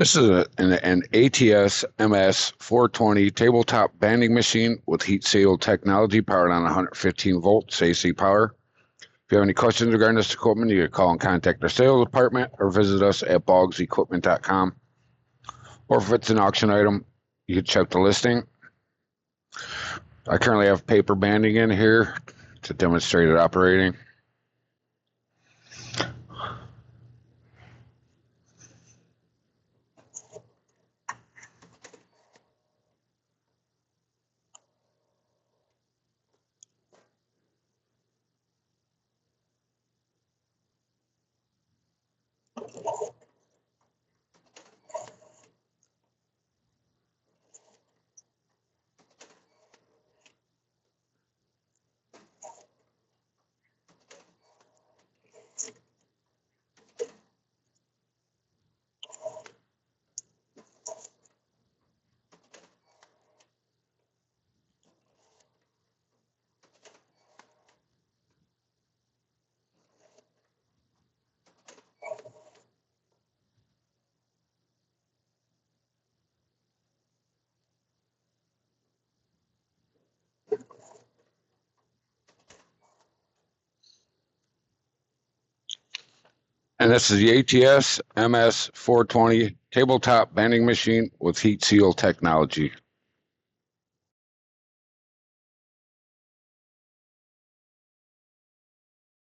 This is an ATS MS 420 tabletop banding machine with heat sealed technology powered on 115 volts AC power. If you have any questions regarding this equipment, you can call and contact our sales department or visit us at boggsequipment.com. Or if it's an auction item, you can check the listing. I currently have paper banding in here to demonstrate it operating. And this is the ATS MS 420 tabletop banding machine with heat seal technology.